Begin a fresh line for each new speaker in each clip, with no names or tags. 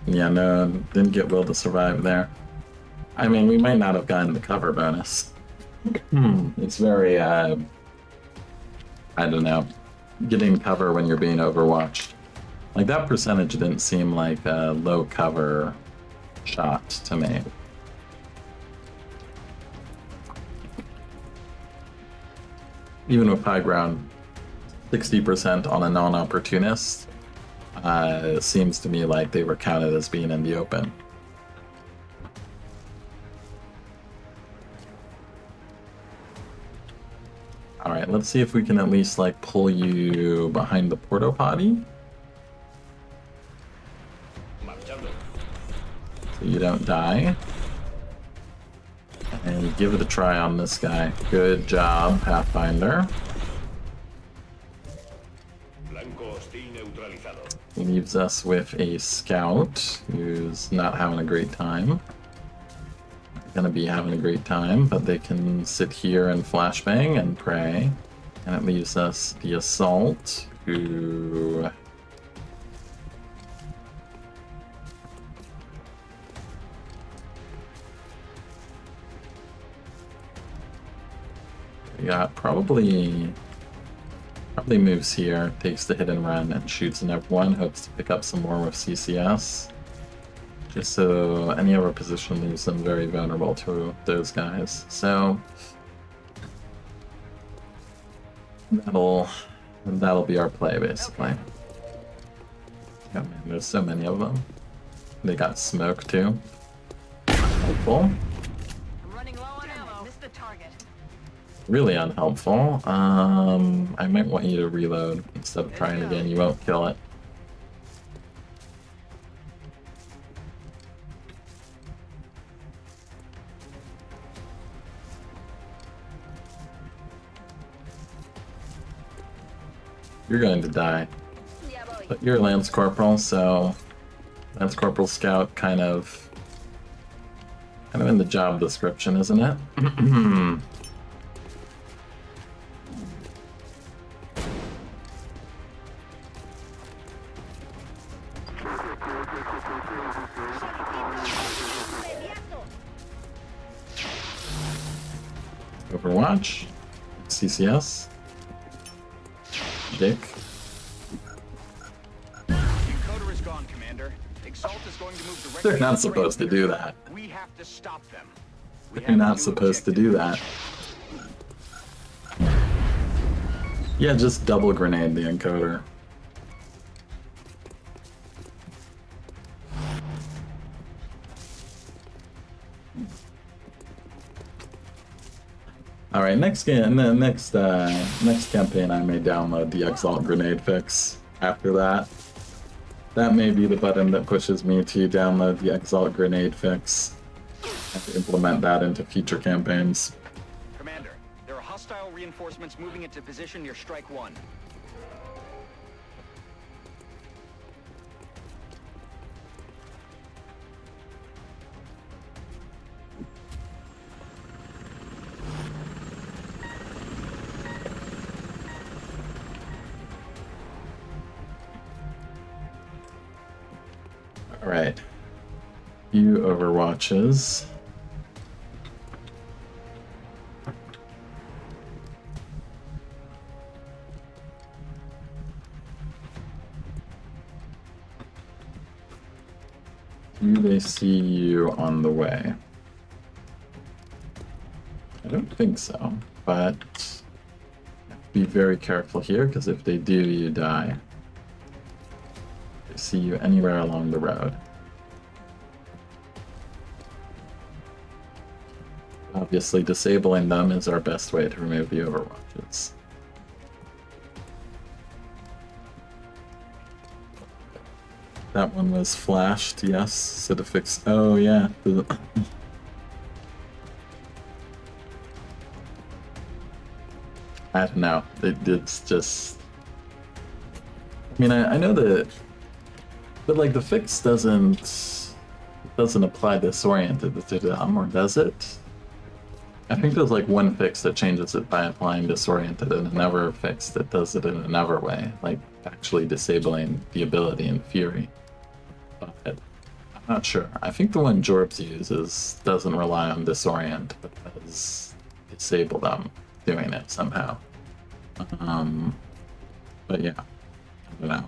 Yeah, no, didn't get Will to survive there. I mean, we might not have gotten the cover bonus. It's very, I don't know, getting cover when you're being overwatched. Like, that percentage didn't seem like a low cover shot to me. Even with high ground, 60% on a non-opportunist seems to me like they were counted as being in the open. Alright, let's see if we can at least, like, pull you behind the porta potty. So you don't die. And give it a try on this guy. Good job, Pathfinder. Leaves us with a scout who's not having a great time. Gonna be having a great time, but they can sit here and flashbang and pray. And it leaves us the assault, who... We got probably moves here, takes the hit and run and shoots in everyone, hopes to pick up some more with CCS. Just so any other position leaves them very vulnerable to those guys. So that'll be our play basically. Oh man, there's so many of them. They got smoke too. Helpful. Really unhelpful. I might want you to reload instead of trying again. You won't kill it. You're going to die. But you're a Lance Corporal, so Lance Corporal Scout kind of in the job description, isn't it? Overwatch. CCS. Dick.
Encoder is gone, Commander. Exalt is going to move directly.
They're not supposed to do that.
We have to stop them.
They're not supposed to do that. Yeah, just double grenade the encoder. Alright, next game, next campaign I may download the Exalt grenade fix. After that, that may be the button that pushes me to download the Exalt grenade fix and implement that into future campaigns.
Commander, there are hostile reinforcements moving into position near Strike 1.
Alright. Few Overwatches. Do they see you on the way? I don't think so, but be very careful here, because if they do, you die. They see you anywhere along the road. Obviously, disabling them is our best way to remove the Overwatches. That one was flashed, yes. So to fix... Oh, yeah. I don't know. It's just... I mean, I know that... But, like, the fix doesn't apply disoriented to them, or does it? I think there's, like, one fix that changes it by applying disoriented, and another fix that does it in another way, like actually disabling the ability in Fury. But Not sure. I think the one Jorbs uses doesn't rely on disorient, but does disable them doing it somehow. But yeah, I don't know.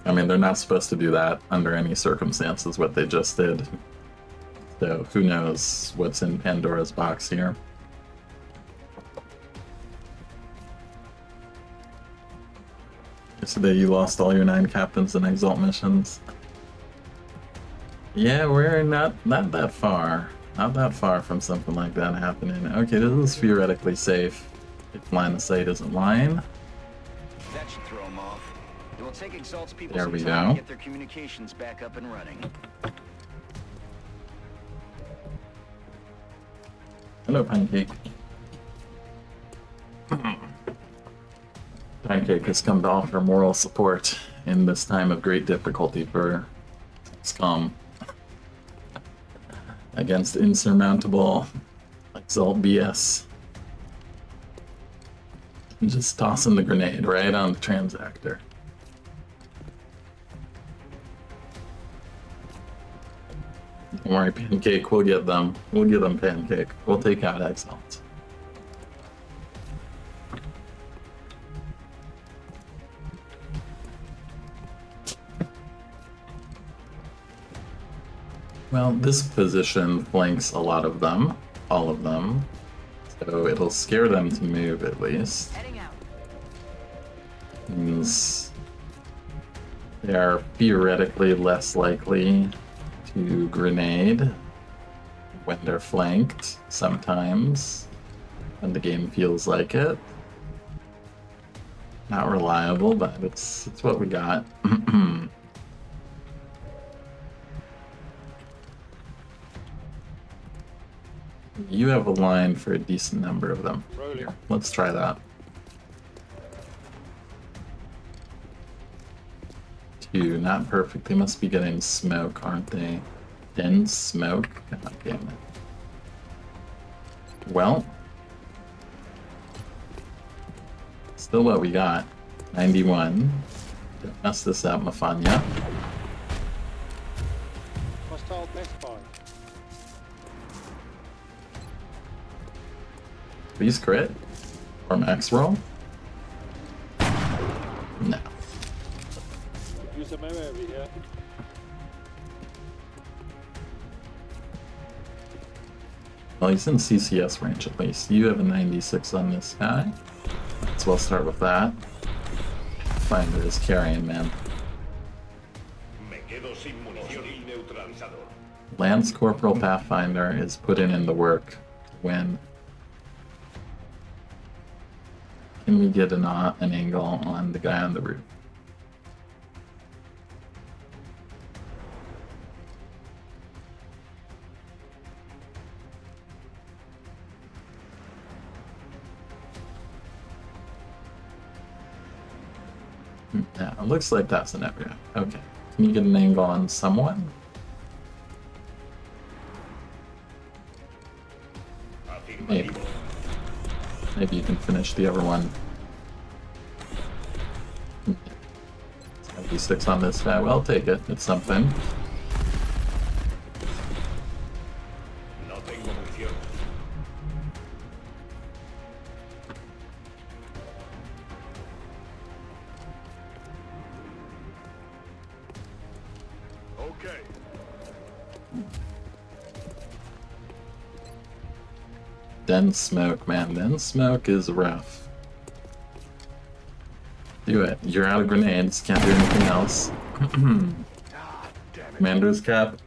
I mean, they're not supposed to do that under any circumstances, what they just did. So who knows what's in Pandora's box here. Yesterday you lost all your 9 captains in Exalt missions. Yeah, we're not that far. Not that far from something like that happening. Okay, this is theoretically safe if line of sight isn't lying.
That should throw them off. It will take Exalt's people
There
some
we
time
go.
to get their communications back up and running.
Hello, Pancake. Pancake has come to offer moral support in this time of great difficulty for XCOM against insurmountable Exalt BS. Just tossing the grenade right on the transactor. Don't worry, Pancake, we'll get them. We'll get them, Pancake. We'll take out Exalt. Well, this position flanks a lot of them, all of them, so it'll scare them to move at least.
Heading out.
Means they are theoretically less likely to grenade when they're flanked, sometimes, when the game feels like it. Not reliable, but it's what we got. You have a line for a decent number of them. Here, let's try that. 2, not perfect. They must be getting smoke, aren't they? Dense smoke? God damn it. Well, still what we got. 91. Don't mess this up, Mafanya.
Hostile Best Buy.
Please crit. Or max roll. No.
Use a memo over here.
Well, he's in CCS range at least. You have a 96 on this guy. So we'll start with that. Finder is carrying, man.
Me quedo sin munición y neutralizador.
Lance Corporal Pathfinder is putting in the work to win. Can we get an angle on the guy on the roof? Yeah, it looks like that's an area. Okay. Can you get an angle on someone? Maybe.
Afirmativo.
Maybe you can finish the other one. 76 on this guy. Well, I'll take it. It's something.
No tengo munición.
Okay.
Dense smoke, man. Dense smoke is rough. Do it. You're out of grenades. Can't do anything else. Commander's cap.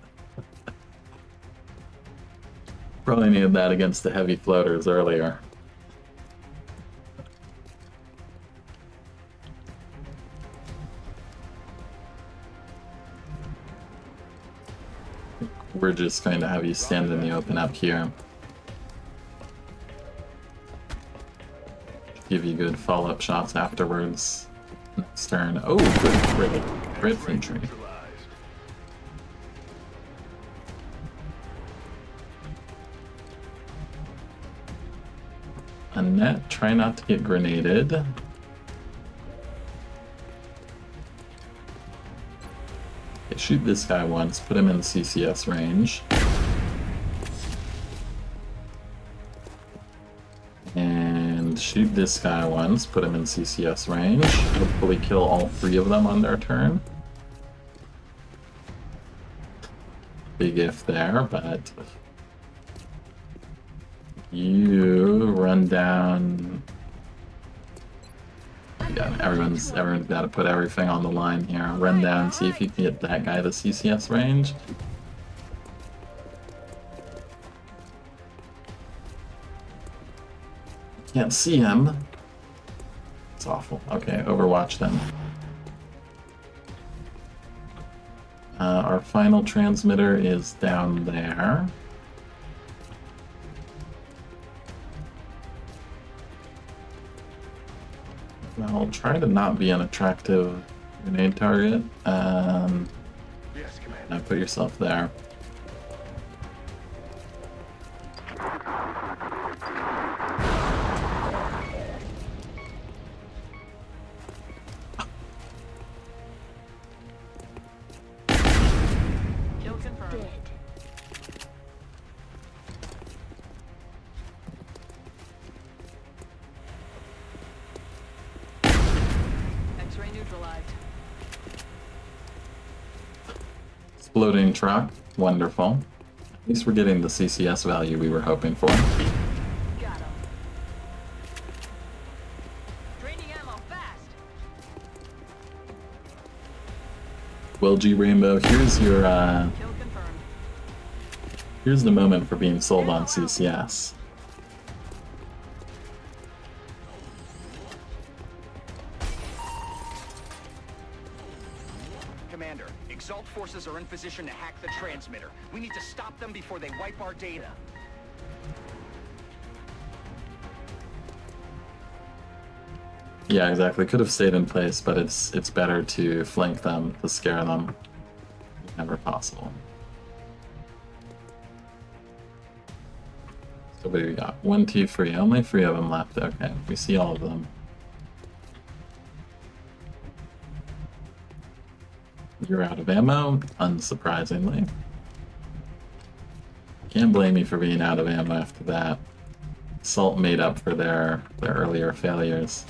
Probably needed that against the heavy floaters earlier. We're just going to have you stand in the open up here. Give you good follow-up shots afterwards. Next turn. Oh, good crit infantry. Annette, try not to get grenaded. shoot this guy once, put him in CCS range. And shoot this guy once, put him in CCS range. Hopefully kill all 3 of them on their turn. Big if there, but you run down. Yeah, everyone's got to put everything on the line here. Run down, see if you can get that guy to CCS range. Can't see him. It's awful. Okay, Overwatch then. Our final transmitter is down there. I'll try to not be an attractive grenade target.
Yes, Commander.
Now put yourself there.
Kill confirmed. X-ray neutralized.
Exploding truck. Wonderful. At least we're getting the CCS value we were hoping for.
Got him. Draining ammo fast.
Well, G Rainbow, here's your
Kill confirmed.
here's the moment for being sold on CCS.
Commander, Exalt forces are in position to hack the transmitter. We need to stop them before they wipe our data.
Yeah, exactly. Could have stayed in place, but it's better to flank them, to scare them. Whenever possible. So what do we got? 1, 2, 3. Only 3 of them left. Okay, we see all of them. You're out of ammo, unsurprisingly. Can't blame you for being out of ammo after that. Assault made up for their earlier failures.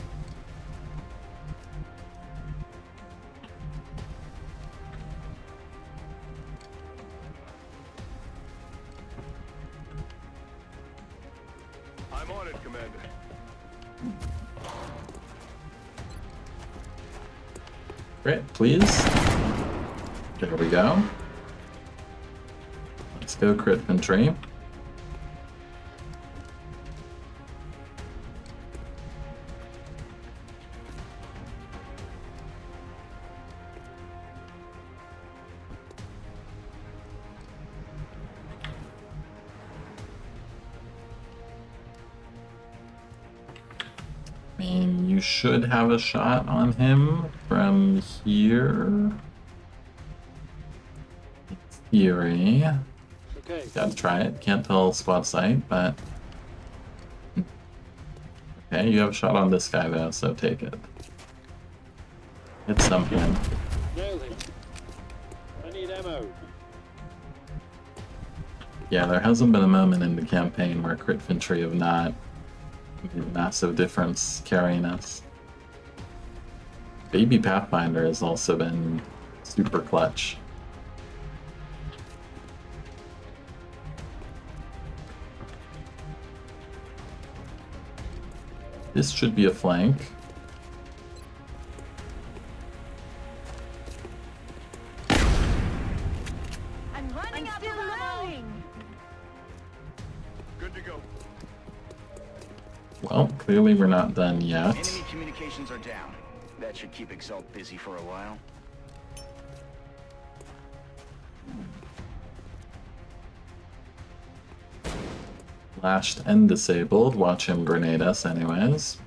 I'm on it, Commander.
Great, please. There we go. Let's go crit infantry. I mean, you should have a shot on him from here. In theory.
Okay.
Gotta try it. Can't tell squad sight, but... Okay, you have a shot on this guy though, so take it. Hit something.
Nailed him. I need ammo.
Yeah, there hasn't been a moment in the campaign where crit infantry have not made a massive difference carrying us. Baby Pathfinder has also been super clutch. This should be a flank.
I'm running out of ammo.
Good to go.
Well, clearly we're not done yet.
Enemy communications are down. That should keep Exalt busy for a while.
Lashed and disabled. Watch him grenade us anyways.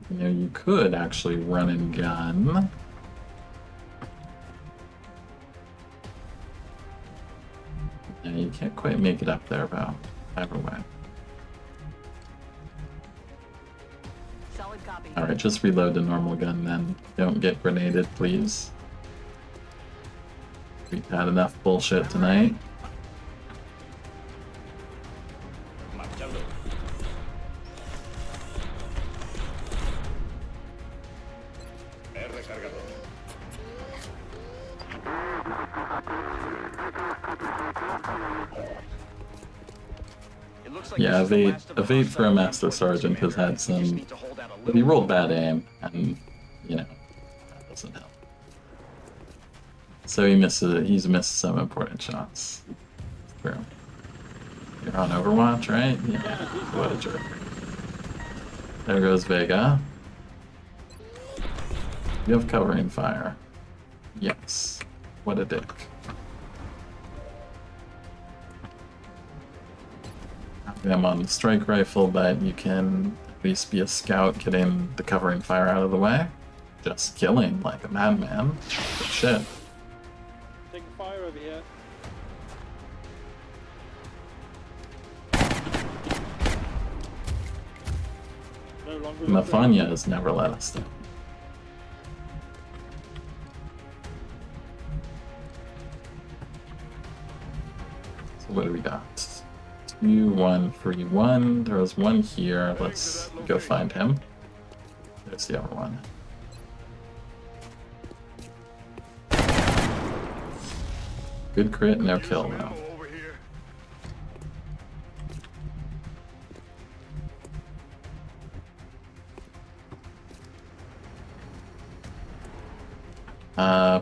You know, you could actually run and gun. Yeah, you can't quite make it up there, though. Either way.
Solid
Alright, just reload the normal gun then. Don't get grenaded, please. We've had enough bullshit tonight.
Marchando. He recargado.
It looks like
Yeah,
this is the
evade,
last of the
evade for a
hostile
Master
units,
Sergeant has
Commander.
had
We just
some...
need to hold out a
But he
little
rolled bad aim, and, you know, that doesn't help. So he's missed some important shots. True. You're on Overwatch, right? Yeah, what a jerk. There goes Vega. You have covering fire. Yes. What a dick. I'm on the strike rifle, but you can at least be a scout getting the covering fire out of the way. Just killing like a madman. Good shit.
Taking fire over here. No longer.
Mafanya has never let us down. So what do we got? 2, 1, 3, 1. There was one here. Let's go find him. There's the other one. Good crit, no kill though.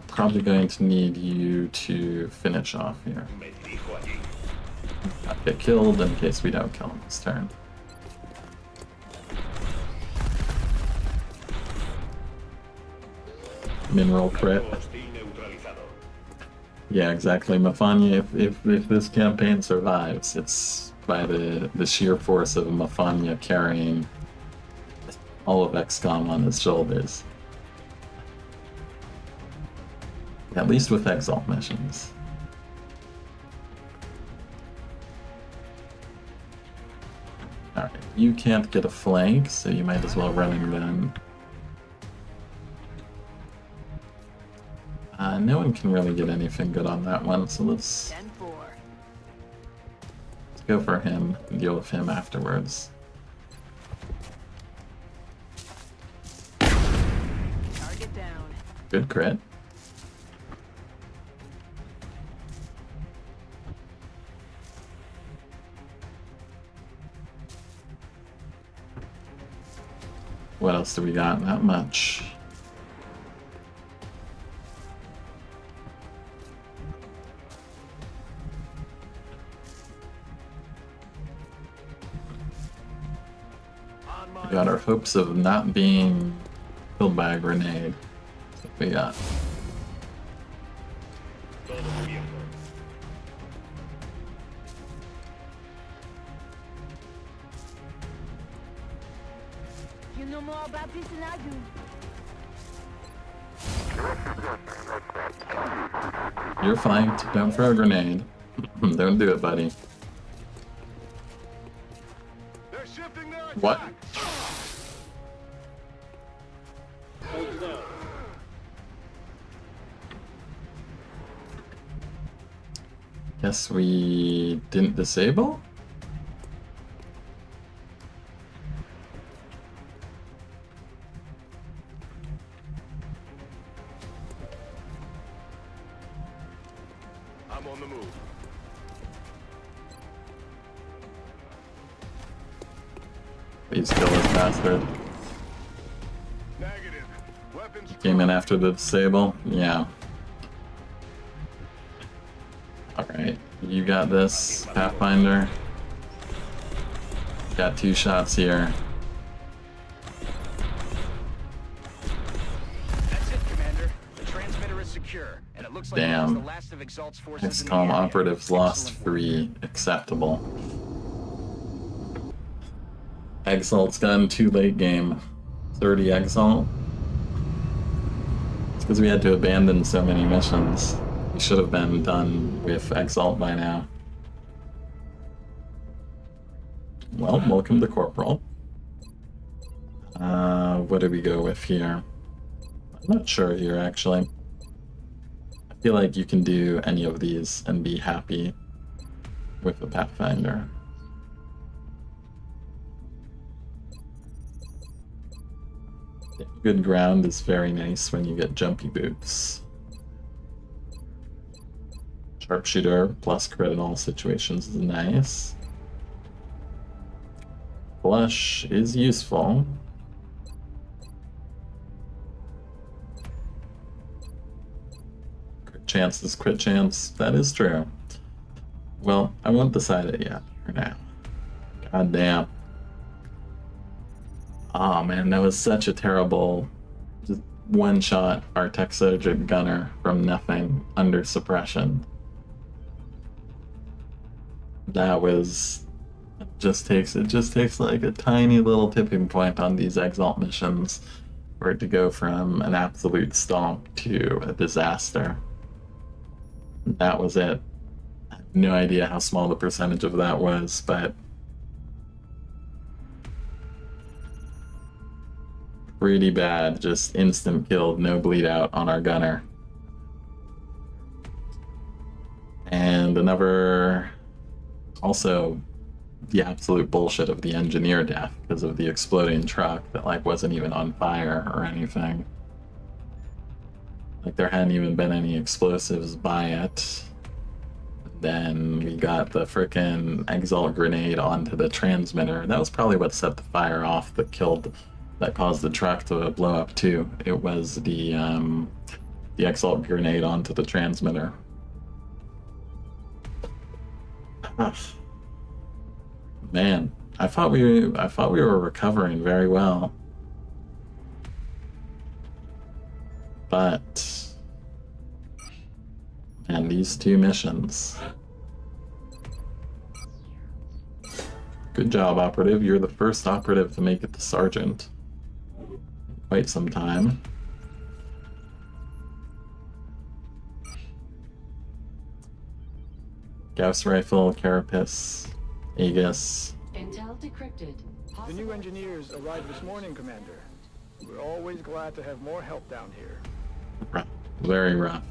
Probably going to need you to finish off here.
Me dirijo allí.
Not get killed in case we don't kill him this turn. Mineral crit.
Hostil neutralizado.
Yeah, exactly. Mafanya, if this campaign survives, it's by the sheer force of Mafanya carrying all of XCOM on his shoulders. At least with Exalt missions. Alright, you can't get a flank, so you might as well run and gun. No one can really get anything good on that one, so let's
10-4.
go for him and deal with him afterwards.
Target down.
Good crit. What else do we got? Not much. We got our hopes of not being killed by a grenade. That's what we got.
Todo cubierto.
You know more about this than I do.
You're flanked. Don't throw a grenade. Don't do it, buddy.
They're shifting their
What?
Hold down.
Guess we didn't disable?
I'm on the move.
Please kill this bastard.
Negative. Weapons.
Came in after the disable? Yeah. Alright, you got this, Pathfinder. Got 2 shots here.
That's it, Commander. The transmitter is secure, and it looks like
Damn.
that's the last of Exalt's forces in the
XCOM
area.
operatives lost
Excellent work.
3. Acceptable. Exalt's gone too late game. 30 Exalt. It's because we had to abandon so many missions. We should have been done with Exalt by now. Well, welcome to Corporal. What do we go with here? I'm not sure here, actually. I feel like you can do any of these and be happy with the Pathfinder. Good ground is very nice when you get jumpy boots. Sharpshooter plus crit in all situations is nice. Blush is useful. Crit chance is crit chance, that is true. Well, I won't decide it yet for now. God damn. Oh man, that was such a terrible, just one-shot Artec Surgic Gunner from nothing under suppression. That was, it just takes like a tiny little tipping point on these Exalt missions for it to go from an absolute stomp to a disaster. That was it. I have no idea how small the percentage of that was, but pretty bad. Just instant killed, no bleed out on our gunner. And another, also the absolute bullshit of the engineer death because of the exploding truck that like wasn't even on fire or anything. Like there hadn't even been any explosives by it. Then we got the frickin' Exalt grenade onto the transmitter. That was probably what set the fire off that caused the truck to blow up too. It was the Exalt grenade onto the transmitter. Man, I thought we were recovering very well. But and these two missions. Good job, operative. You're the first operative to make it to sergeant. Quite some time. Gauss rifle, carapace, Aegis.
Intel decrypted.
The new engineers arrived this morning, Commander. We're always glad to have more help down here.
Rough. Very rough.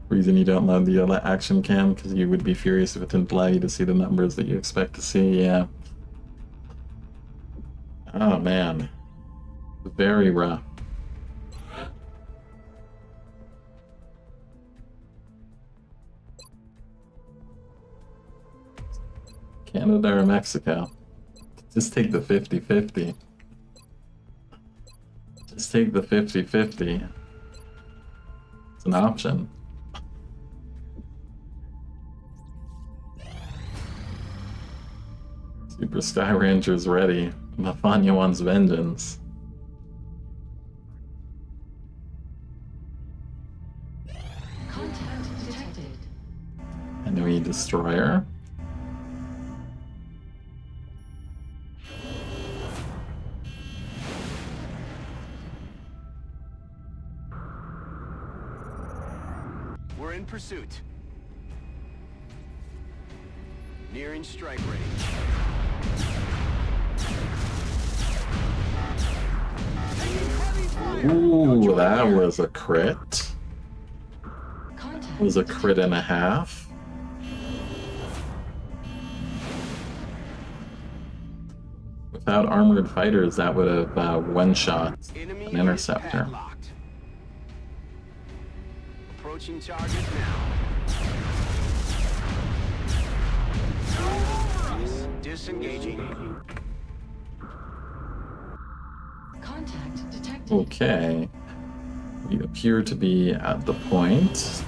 Reason you don't love the action cam because you would be furious if it didn't allow you to see the numbers that you expect to see. Yeah. Oh man, very rough. Canada or Mexico? Just take the 50-50. Just take the 50-50. It's an option. Super Sky Ranger's ready. Mafanya wants vengeance.
Contact detected.
Enemy destroyer.
We're in pursuit. Nearing strike range.
Ooh, that was a crit.
Contact
That was a crit and a half. Without armored fighters, that would have one-shot
Enemy
an interceptor.
padlocked. Approaching target now. Disengaging.
Contact detected.
Okay. We appear to be at the point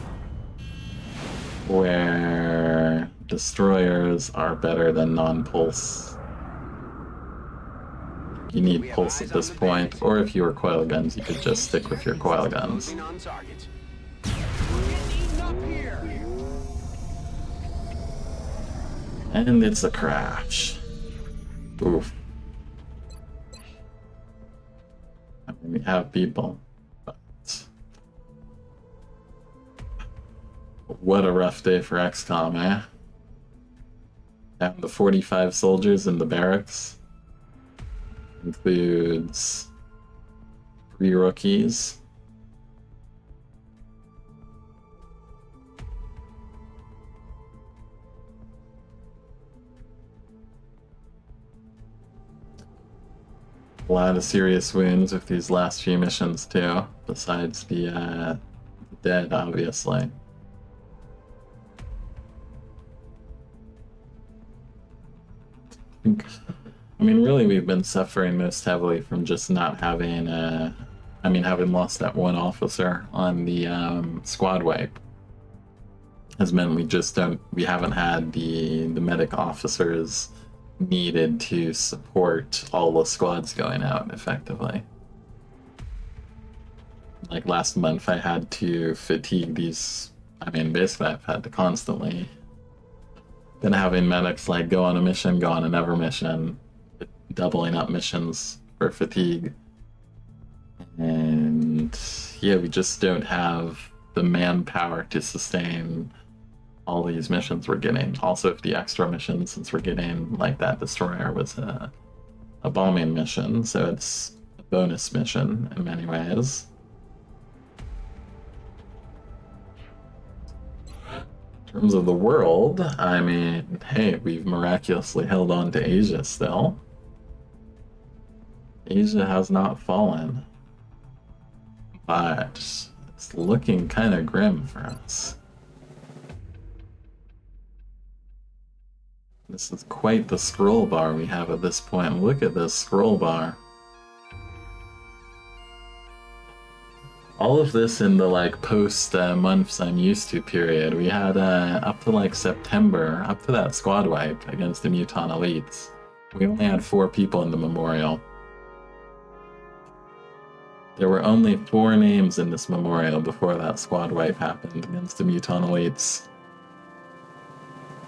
where destroyers are better than non-pulse. You need pulse at this point, or if you were coil guns, you could just stick with your coil guns.
Closing on target. We're getting eaten up here.
And it's a crash. Oof. I mean, we have people, but what a rough day for XCOM, eh? Down to 45 soldiers in the barracks. Includes 3 rookies. A lot of serious wounds with these last few missions too, besides the dead, obviously. I mean, really, we've been suffering most heavily from just not having, having lost that one officer on the squad wipe has meant we haven't had the medic officers needed to support all the squads going out effectively. Like last month, I had to fatigue these. I mean, basically, I've had to constantly been having medics like go on a mission, go on another mission, doubling up missions for fatigue. And yeah, we just don't have the manpower to sustain all these missions we're getting. Also, if the extra missions, since we're getting like that destroyer was a bombing mission, so it's a bonus mission in many ways. In terms of the world, I mean, hey, we've miraculously held on to Asia still. Asia has not fallen, but it's looking kind of grim for us. This is quite the scroll bar we have at this point. Look at this scroll bar. All of this in the like post months I'm used to period. We had up to like September, up to that squad wipe against the Mutant Elites. We only had 4 people in the memorial. There were only 4 names in this memorial before that squad wipe happened against the Mutant Elites.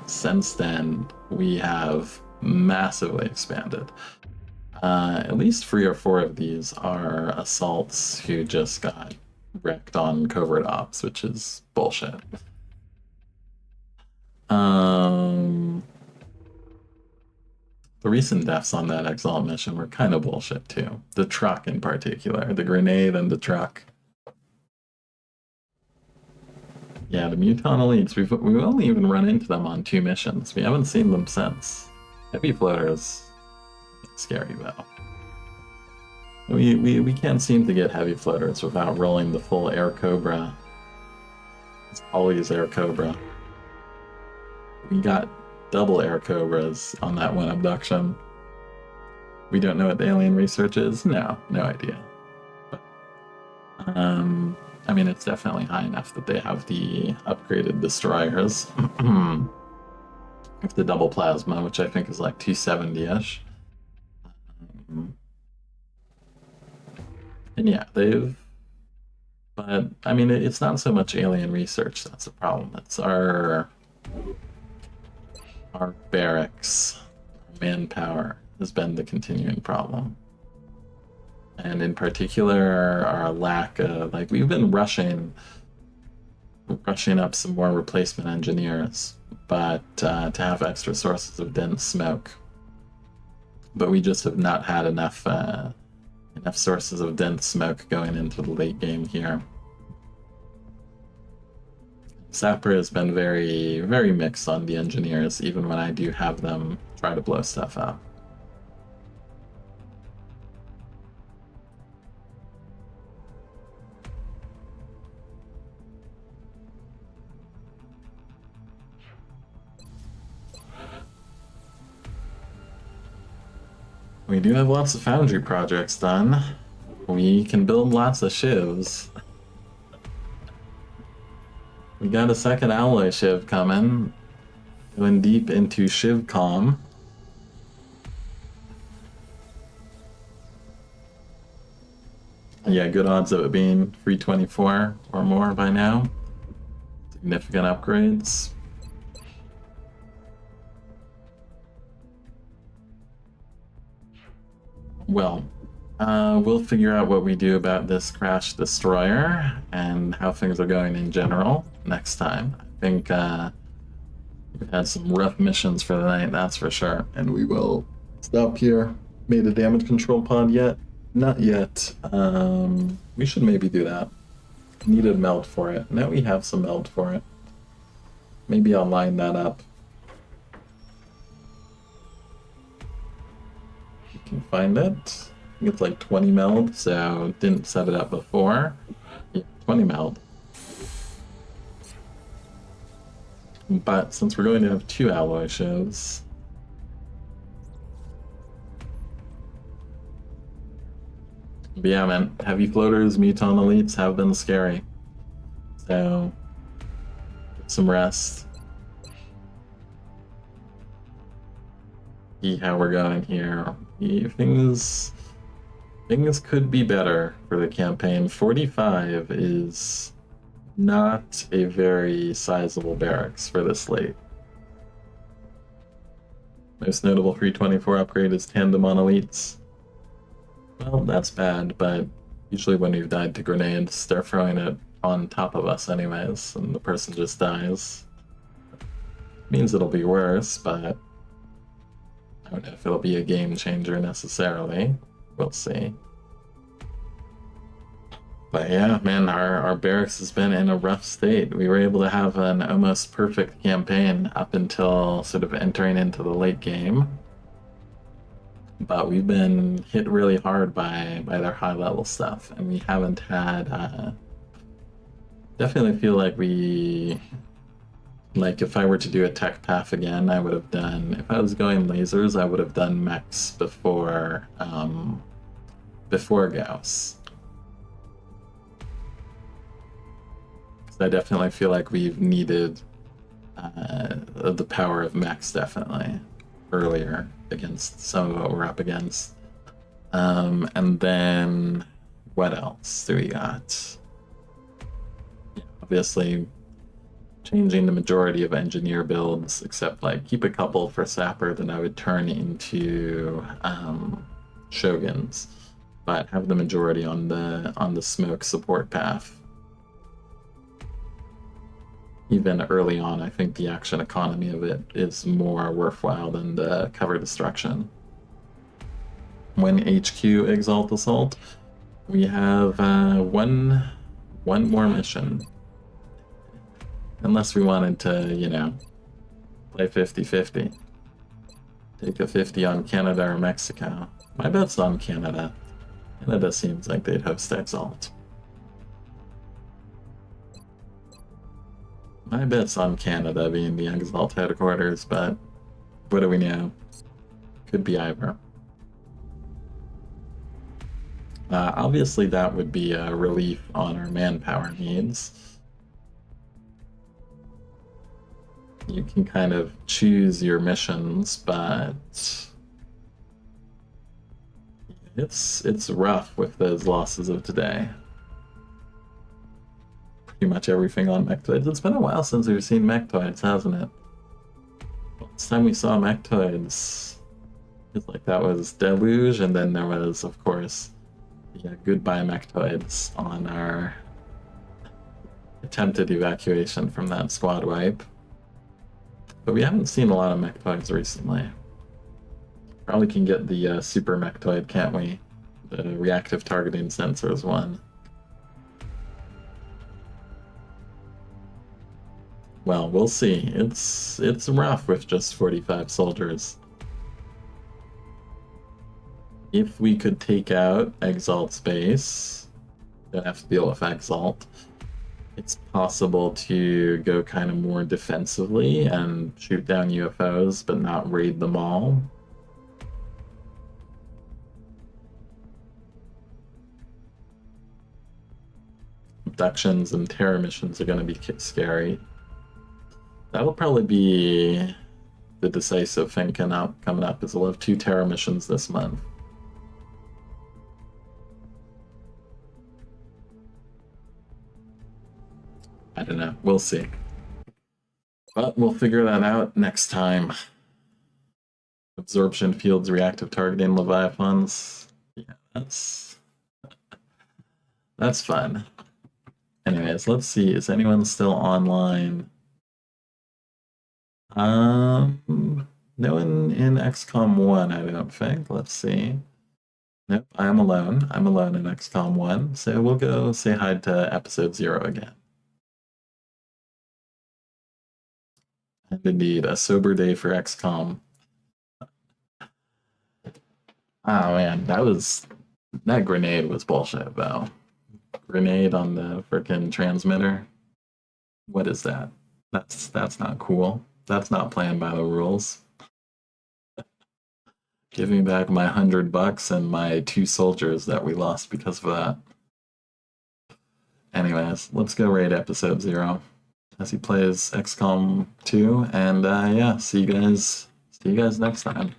Since then, we have massively expanded. At least 3 or 4 of these are assaults who just got wrecked on covert ops, which is bullshit. The recent deaths on that Exalt mission were kind of bullshit too. The truck in particular, the grenade and the truck. Yeah, the Mutant Elites, we've only even run into them on 2 missions. We haven't seen them since. Heavy floaters, scary though. We can't seem to get heavy floaters without rolling the full Air Cobra. It's always Air Cobra. We got double Air Cobras on that one abduction. We don't know what the alien research is? No idea. But, I mean, it's definitely high enough that they have the upgraded destroyers. With the double plasma, which I think is like 270-ish. And yeah, but I mean, it's not so much alien research that's the problem. It's our barracks, manpower has been the continuing problem. And in particular, our lack of, like, we've been rushing up some more replacement engineers, but to have extra sources of dense smoke. But we just have not had enough sources of dense smoke going into the late game here. Sapper has been very, very mixed on the engineers, even when I do have them try to blow stuff up. We do have lots of foundry projects done. We can build lots of shivs. We got a second alloy shiv coming. Going deep into XCOM. Yeah, good odds of it being 324 or more by now. Significant upgrades. Well, we'll figure out what we do about this crash destroyer and how things are going in general next time. I think We've had some rough missions for the night, that's for sure. And we will stop here. Made a damage control pod yet? Not yet. We should maybe do that. Needed meld for it. Now we have some meld for it. Maybe I'll line that up. You can find it. I think it's like 20 meld, so didn't set it up before. Yeah, 20 meld. But since we're going to have 2 alloy shows, but yeah, man, heavy floaters, muton elites have been scary. So, get some rest. See how we're going here. Things could be better for the campaign. 45 is not a very sizable barracks for this late. Most notable 324 upgrade is tandem on elites. Well, that's bad, but usually when we've died to grenades, they're throwing it on top of us anyways, and the person just dies. Means it'll be worse, but I don't know if it'll be a game changer necessarily. We'll see. But yeah, man, our barracks has been in a rough state. We were able to have an almost perfect campaign up until sort of entering into the late game. But we've been hit really hard by their high level stuff, and we haven't had definitely feel like if I were to do a tech path again, I would have done, if I was going lasers, I would have done mechs before Gauss. So I definitely feel like we've needed the power of mechs definitely earlier against some of what we're up against. And then what else do we got? Yeah, obviously changing the majority of engineer builds, except like keep a couple for sapper that I would turn into shoguns, but have the majority on the smoke support path. Even early on, I think the action economy of it is more worthwhile than the cover destruction. When HQ Exalt Assault, we have one more mission. Unless we wanted to, you know, play 50-50. Take a 50 on Canada or Mexico. My bet's on Canada. Canada seems like they'd host Exalt. My bet's on Canada being the Exalt headquarters, but what do we know? Could be either. Obviously that would be a relief on our manpower needs. You can kind of choose your missions, but it's rough with those losses of today. Pretty much everything on Mechtoids. It's been a while since we've seen Mechtoids, hasn't it? Last time we saw Mechtoids, it's like that was Deluge, and then there was, of course, the Goodbye Mechtoids on our attempted evacuation from that squad wipe. But we haven't seen a lot of Mechtoids recently. Probably can get the Super Mechtoid, can't we? The reactive targeting sensors one. Well, we'll see. It's rough with just 45 soldiers. If we could take out Exalt's base, don't have to deal with Exalt. It's possible to go kind of more defensively and shoot down UFOs, but not raid them all. Abductions and terror missions are going to be scary. That'll probably be the decisive thing coming up, is we'll have 2 terror missions this month. I don't know. We'll see. But we'll figure that out next time. Absorption fields, reactive targeting, Leviathans. Yeah, that's fun. Anyways, let's see. Is anyone still online? No one in XCOM 1, I don't think. Let's see. Nope, I'm alone. I'm alone in XCOM 1, so we'll go say hi to episode 0 again. And indeed, a sober day for XCOM. Oh man, that grenade was bullshit though. Grenade on the frickin' transmitter. What is that? That's not cool. That's not playing by the rules. Give me back my $100 and my 2 soldiers that we lost because of that. Anyways, let's go raid episode 0 as he plays XCOM 2, and yeah, see you guys next time.